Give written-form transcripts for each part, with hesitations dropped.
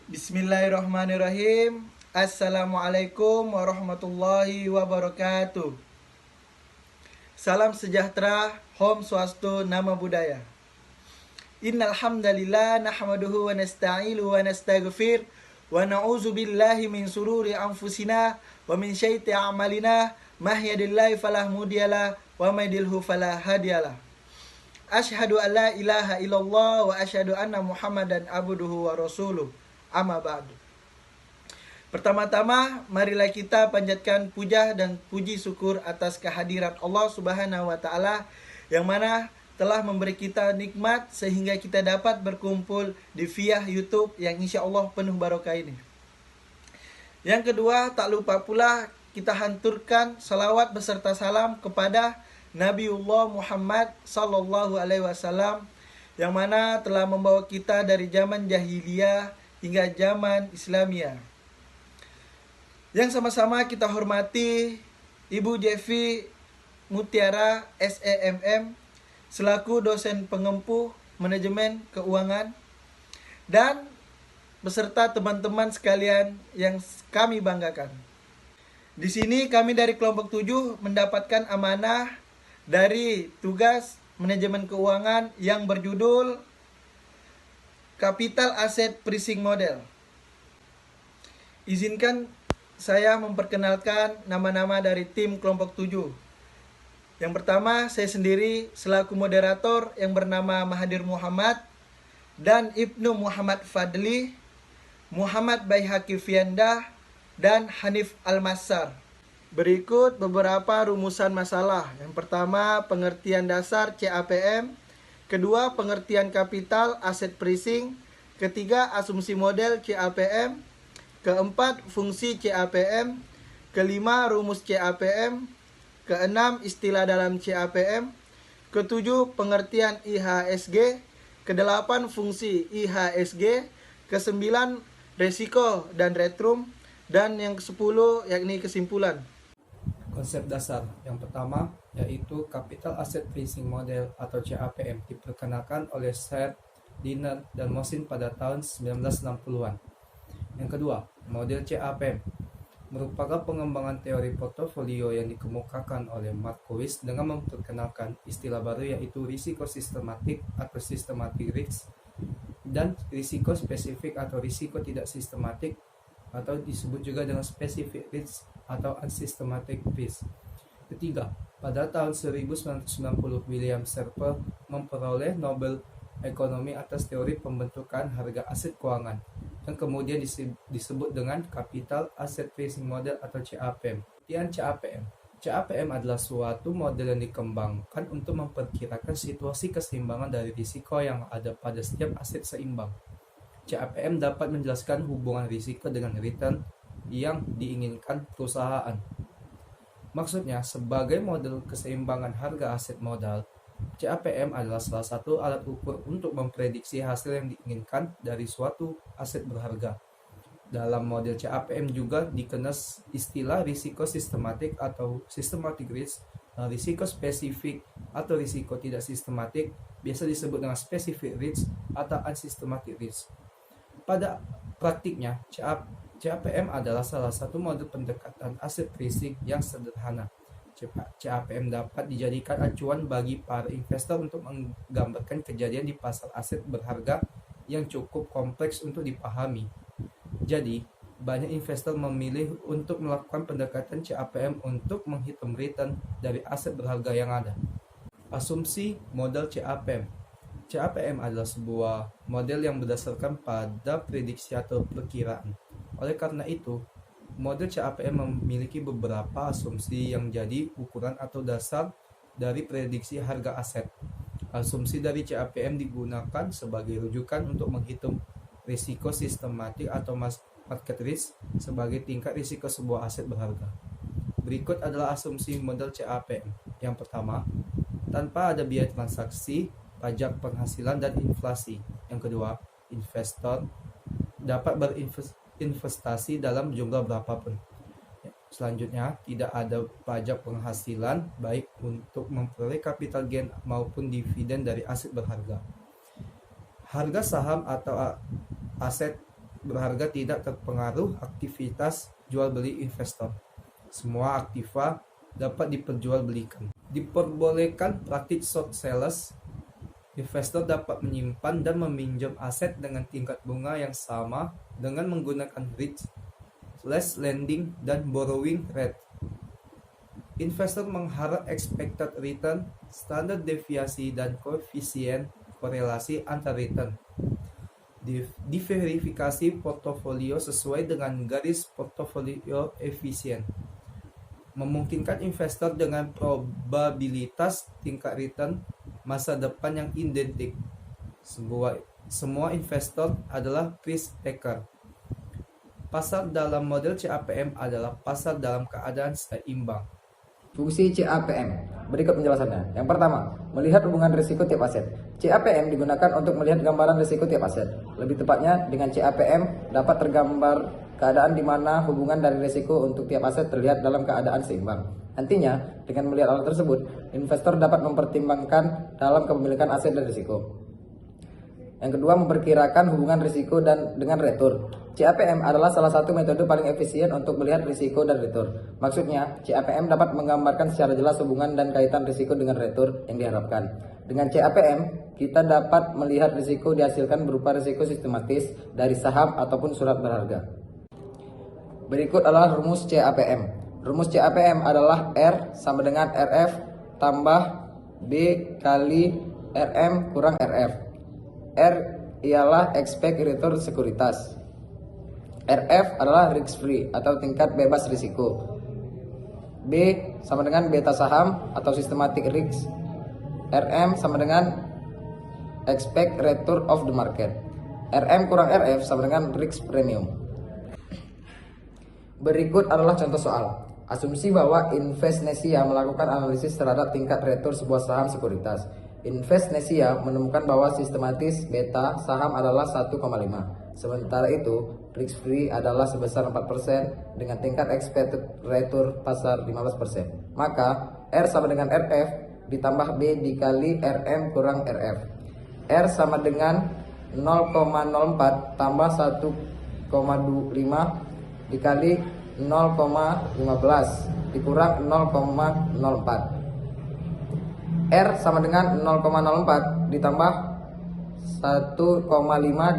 Bismillahirrahmanirrahim. Assalamualaikum warahmatullahi wabarakatuh. Salam sejahtera, Om Swastu, Namo Buddhaya. Innal hamdalillah nahmaduhu wa nasta'inuhu wa nastaghfir wa na'udzu billahi min sururi anfusina wa min sayyiati a'malina may yahdihillahu fala mudhiyalah wa may yudhlil fala hadiyalah. Asyhadu an la ilaha illallah wa asyhadu anna Muhammadan abduhu wa rasuluh. Amma ba'du. Pertama-tama, marilah kita panjatkan puja dan puji syukur atas kehadirat Allah Subhanahu wa Ta'ala, yang mana telah memberi kita nikmat sehingga kita dapat berkumpul di via YouTube yang insya Allah penuh barokah ini. Yang kedua, tak lupa pula kita hanturkan salawat beserta salam kepada Nabiullah Muhammad Sallallahu Alaihi Wasallam, yang mana telah membawa kita dari zaman jahiliyah hingga zaman Islamiyah. Yang sama-sama kita hormati Ibu Jevi Mutiara SEMM selaku dosen pengempu manajemen keuangan, dan beserta teman-teman sekalian yang kami banggakan. Di sini kami dari kelompok 7 mendapatkan amanah dari tugas manajemen keuangan yang berjudul Capital Asset Pricing Model. Izinkan saya memperkenalkan nama-nama dari tim kelompok 7. Yang pertama, saya sendiri selaku moderator yang bernama Mahathir Muhammad dan Ibnu Muhammad Fadli, Muhammad Baihaqi Fiandah, dan Hanif Al-Massar. Berikut beberapa rumusan masalah. Yang pertama, pengertian dasar CAPM. Kedua, pengertian kapital aset pricing. Ketiga, asumsi model CAPM. Keempat, fungsi CAPM. Kelima, rumus CAPM. Keenam, istilah dalam CAPM. Ketujuh, pengertian IHSG. Kedelapan, fungsi IHSG. Kesembilan, resiko dan retrum. Dan yang ke-10 yakni kesimpulan. Konsep dasar yang pertama yaitu Capital Asset Pricing Model atau CAPM diperkenalkan oleh Sir Dinner dan Mosin pada tahun 1960-an. Yang kedua, model CAPM merupakan pengembangan teori portofolio yang dikemukakan oleh Markowitz dengan memperkenalkan istilah baru yaitu risiko sistematik atau systematic risk dan risiko spesifik atau risiko tidak sistematik, atau disebut juga dengan specific risk atau unsystematic risk. Ketiga, pada tahun 1990 William Sharpe memperoleh Nobel Ekonomi atas teori pembentukan harga aset keuangan yang kemudian disebut dengan Capital Asset Pricing Model atau CAPM. Pengertian CAPM. CAPM adalah suatu model yang dikembangkan untuk memperkirakan situasi keseimbangan dari risiko yang ada pada setiap aset seimbang. CAPM dapat menjelaskan hubungan risiko dengan return yang diinginkan perusahaan. Maksudnya, sebagai model keseimbangan harga aset modal, CAPM adalah salah satu alat ukur untuk memprediksi hasil yang diinginkan dari suatu aset berharga. Dalam model CAPM juga dikenal istilah risiko sistematik atau systematic risk, dan risiko spesifik atau risiko tidak sistematik biasa disebut dengan specific risk atau unsystematic risk. Pada praktiknya, CAPM adalah salah satu model pendekatan aset pricing yang sederhana. CAPM dapat dijadikan acuan bagi para investor untuk menggambarkan kejadian di pasar aset berharga yang cukup kompleks untuk dipahami. Jadi, banyak investor memilih untuk melakukan pendekatan CAPM untuk menghitung return dari aset berharga yang ada. Asumsi model CAPM. CAPM adalah sebuah model yang berdasarkan pada prediksi atau perkiraan. Oleh karena itu, model CAPM memiliki beberapa asumsi yang jadi ukuran atau dasar dari prediksi harga aset. Asumsi dari CAPM digunakan sebagai rujukan untuk menghitung risiko sistematik atau market risk sebagai tingkat risiko sebuah aset berharga. Berikut adalah asumsi model CAPM. Yang pertama, tanpa ada biaya transaksi, pajak penghasilan, dan inflasi. Yang kedua, investor dapat berinvestasi dalam jumlah berapapun. Selanjutnya, tidak ada pajak penghasilan baik untuk memperoleh capital gain maupun dividen dari aset berharga. Harga saham atau aset berharga tidak terpengaruh aktivitas jual beli investor. Semua aktiva dapat diperjualbelikan. Diperbolehkan praktik short sales. Investor dapat menyimpan dan meminjam aset dengan tingkat bunga yang sama dengan menggunakan risk, less lending, dan borrowing rate. Investor mengharap expected return, standar deviasi, dan koefisien korelasi antar return. Diverifikasi portofolio sesuai dengan garis portofolio efisien. Memungkinkan investor dengan probabilitas tingkat return masa depan yang identik. Semua investor adalah risk taker. Pasar dalam model CAPM adalah pasar dalam keadaan seimbang. Fungsi CAPM. Berikut penjelasannya. Yang pertama, melihat hubungan risiko tiap aset. CAPM digunakan untuk melihat gambaran risiko tiap aset. Lebih tepatnya, dengan CAPM dapat tergambar keadaan di mana hubungan dari risiko untuk tiap aset terlihat dalam keadaan seimbang. Nantinya, dengan melihat alat tersebut, investor dapat mempertimbangkan dalam kepemilikan aset dan risiko. Yang kedua, memperkirakan hubungan risiko dengan return. CAPM adalah salah satu metode paling efisien untuk melihat risiko dan return. Maksudnya, CAPM dapat menggambarkan secara jelas hubungan dan kaitan risiko dengan return yang diharapkan. Dengan CAPM, kita dapat melihat risiko dihasilkan berupa risiko sistematis dari saham ataupun surat berharga. Berikut adalah rumus CAPM. Rumus CAPM adalah R sama dengan RF tambah B kali RM kurang RF. R ialah expect return sekuritas. RF adalah risk free atau tingkat bebas risiko. B sama dengan beta saham atau systematic risk. RM sama dengan expect return of the market. RM kurang RF sama dengan risk premium. Berikut adalah contoh soal. Asumsi bahwa Investnesia melakukan analisis terhadap tingkat return sebuah saham sekuritas. Investnesia menemukan bahwa sistematis beta saham adalah 1,5. Sementara itu, risk free adalah sebesar 4% dengan tingkat expected return pasar 15%. Maka, R sama dengan RF ditambah B dikali RM kurang RF. R sama dengan 0,04 tambah 1,5 dikali 0,15 dikurang 0,04. R sama dengan 0,04 ditambah 1,5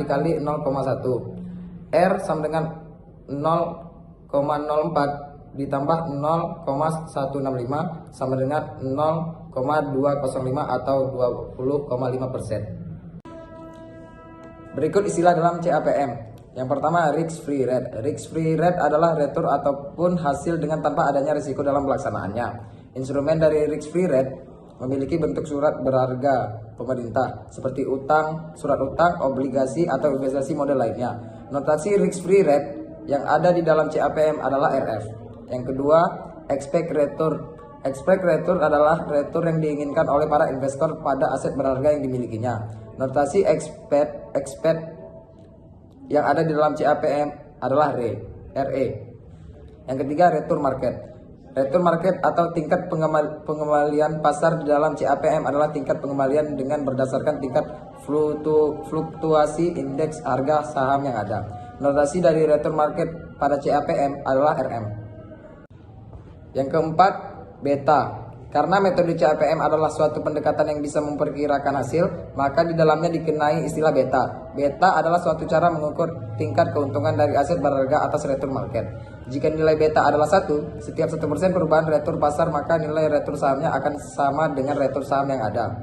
dikali 0,1. R sama dengan 0,04 ditambah 0,165 sama dengan 0,205 atau 20,5%. Berikut istilah dalam CAPM. Yang pertama, risk free rate. Risk free rate adalah return ataupun hasil dengan tanpa adanya risiko dalam pelaksanaannya. Instrumen dari risk free rate memiliki bentuk surat berharga pemerintah seperti utang, surat utang, obligasi, atau investasi model lainnya. Notasi risk free rate yang ada di dalam CAPM adalah RF. Yang kedua, expect return. Expect return adalah return yang diinginkan oleh para investor pada aset berharga yang dimilikinya. Notasi expect yang ada di dalam CAPM adalah RE. Yang ketiga, return market. Return market atau tingkat pengembalian pasar di dalam CAPM adalah tingkat pengembalian dengan berdasarkan tingkat fluktuasi indeks harga saham yang ada. Notasi dari return market pada CAPM adalah RM. Yang keempat, beta. Karena metode CAPM adalah suatu pendekatan yang bisa memperkirakan hasil, maka di dalamnya dikenai istilah beta. Beta adalah suatu cara mengukur tingkat keuntungan dari aset berharga atas return market. Jika nilai beta adalah 1, setiap 1% perubahan return pasar, maka nilai return sahamnya akan sama dengan return saham yang ada.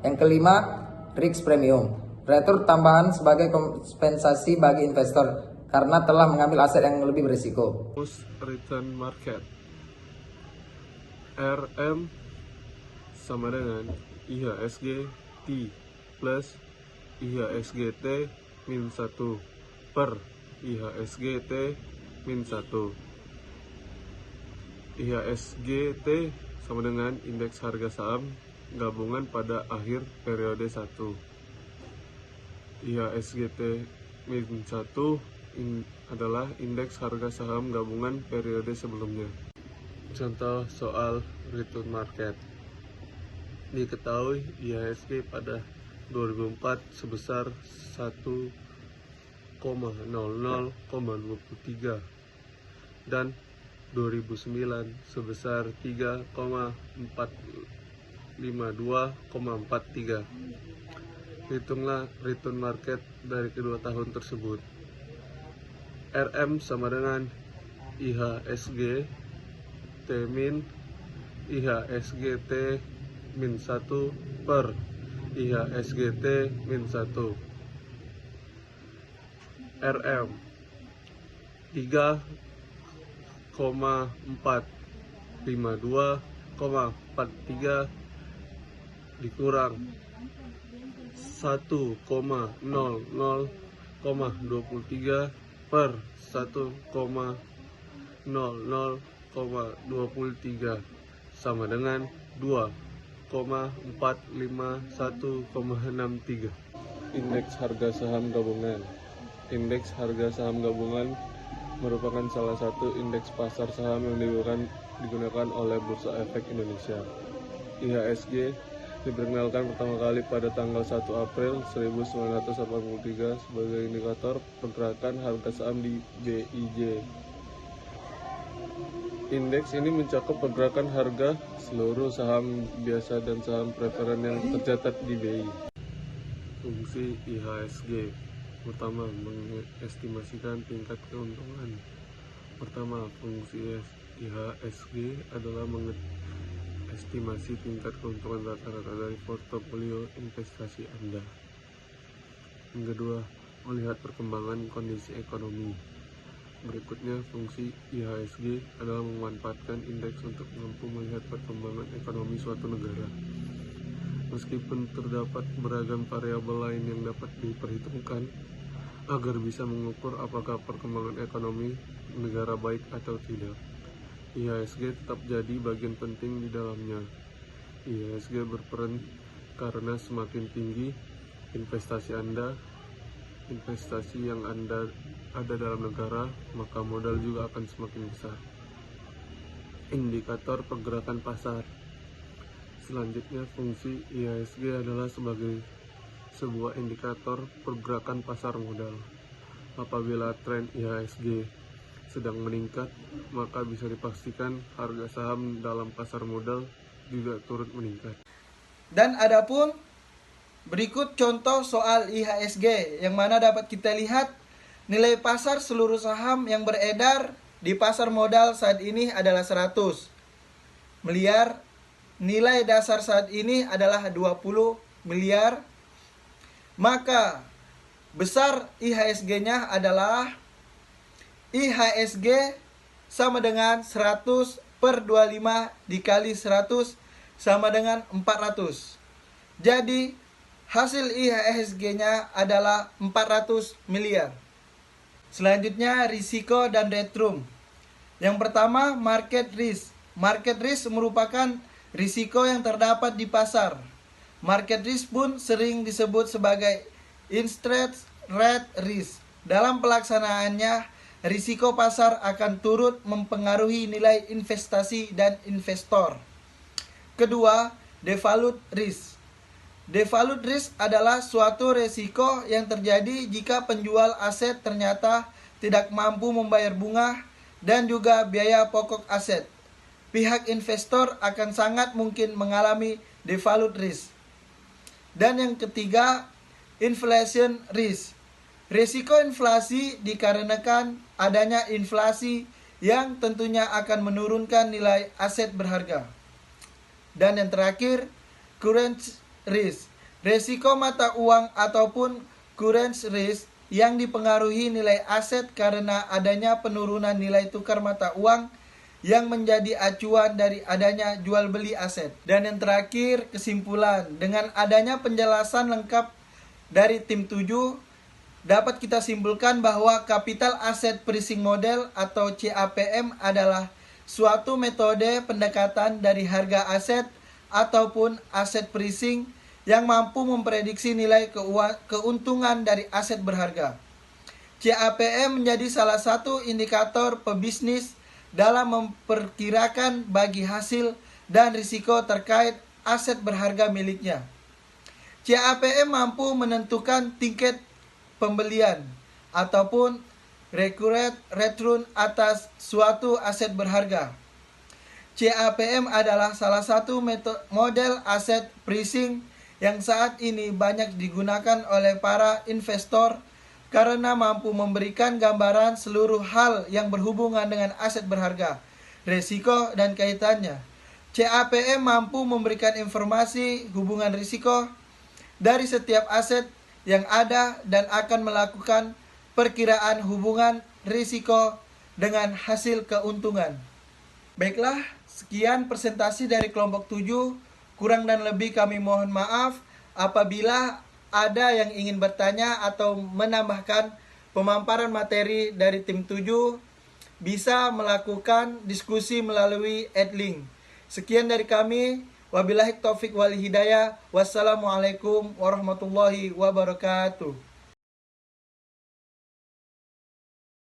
Yang kelima, risk premium. Return tambahan sebagai kompensasi bagi investor karena telah mengambil aset yang lebih berisiko. Return market. RM sama dengan IHSG T plus IHSG T min 1 per IHSG T min 1. IHSG T sama dengan indeks harga saham gabungan pada akhir periode 1. IHSG T min 1 adalah indeks harga saham gabungan periode sebelumnya. Contoh soal return market. Diketahui IHSG pada 2004 sebesar 1 3,00,23 dan 2009 sebesar 3,452,43. Hitunglah return market dari kedua tahun tersebut. RM sama dengan IHSG T min IHSG T min 1 per IHSG T min 1. RM 3,452,43 dikurang 1,00,23 per 1,00,23 sama dengan 2,451,63. Indeks harga saham gabungan. Indeks harga saham gabungan merupakan salah satu indeks pasar saham yang digunakan oleh Bursa Efek Indonesia. IHSG diperkenalkan pertama kali pada tanggal 1 April 1983 sebagai indikator pergerakan harga saham di BIJ. Indeks ini mencakup pergerakan harga seluruh saham biasa dan saham preferen yang tercatat di BI. Fungsi IHSG. Pertama, mengestimasikan tingkat keuntungan. Pertama, fungsi IHSG adalah mengestimasi tingkat keuntungan rata-rata dari portofolio investasi Anda. Yang kedua, melihat perkembangan kondisi ekonomi. Berikutnya, fungsi IHSG adalah memanfaatkan indeks untuk mampu melihat perkembangan ekonomi suatu negara. Meskipun terdapat beragam variabel lain yang dapat diperhitungkan agar bisa mengukur apakah perkembangan ekonomi negara baik atau tidak, IHSG tetap jadi bagian penting di dalamnya. IHSG berperan karena semakin tinggi investasi yang Anda ada dalam negara, maka modal juga akan semakin besar. Indikator pergerakan pasar. Selanjutnya, fungsi IHSG adalah sebagai sebuah indikator pergerakan pasar modal. Apabila tren IHSG sedang meningkat, maka bisa dipastikan harga saham dalam pasar modal juga turut meningkat. Dan adapun berikut contoh soal IHSG yang mana dapat kita lihat nilai pasar seluruh saham yang beredar di pasar modal saat ini adalah 100 miliar. Nilai dasar saat ini adalah 20 miliar. Maka besar IHSG-nya adalah IHSG sama dengan 100 per 25 dikali 100 sama dengan 400. Jadi hasil IHSG-nya adalah 400 miliar. Selanjutnya risiko dan return. Yang pertama market risk. Market risk merupakan risiko yang terdapat di pasar. Market risk pun sering disebut sebagai interest rate risk. Dalam pelaksanaannya, risiko pasar akan turut mempengaruhi nilai investasi dan investor. Kedua, devalued risk. Devalued risk adalah suatu risiko yang terjadi jika penjual aset ternyata tidak mampu membayar bunga dan juga biaya pokok aset. Pihak investor akan sangat mungkin mengalami devalued risk. Dan yang ketiga, inflation risk. Risiko inflasi dikarenakan adanya inflasi yang tentunya akan menurunkan nilai aset berharga. Dan yang terakhir, currency risk. Risiko mata uang ataupun currency risk yang dipengaruhi nilai aset karena adanya penurunan nilai tukar mata uang yang menjadi acuan dari adanya jual beli aset. Dan yang terakhir, kesimpulan. Dengan adanya penjelasan lengkap dari tim 7, dapat kita simpulkan bahwa capital asset pricing model atau CAPM adalah suatu metode pendekatan dari harga aset ataupun aset pricing yang mampu memprediksi nilai keuntungan dari aset berharga. CAPM menjadi salah satu indikator pebisnis dalam memperkirakan bagi hasil dan risiko terkait aset berharga miliknya. CAPM mampu menentukan tingkat pembelian, ataupun recurrent return atas suatu aset berharga. CAPM adalah salah satu model aset pricing yang saat ini banyak digunakan oleh para investor karena mampu memberikan gambaran seluruh hal yang berhubungan dengan aset berharga, risiko, dan kaitannya. CAPM mampu memberikan informasi hubungan risiko dari setiap aset yang ada dan akan melakukan perkiraan hubungan risiko dengan hasil keuntungan. Baiklah, sekian presentasi dari kelompok 7. Kurang dan lebih kami mohon maaf. Apabila ada yang ingin bertanya atau menambahkan pemaparan materi dari tim 7, bisa melakukan diskusi melalui @link. Sekian dari kami. Wabillahi taufik wal hidayah. Wassalamualaikum warahmatullahi wabarakatuh.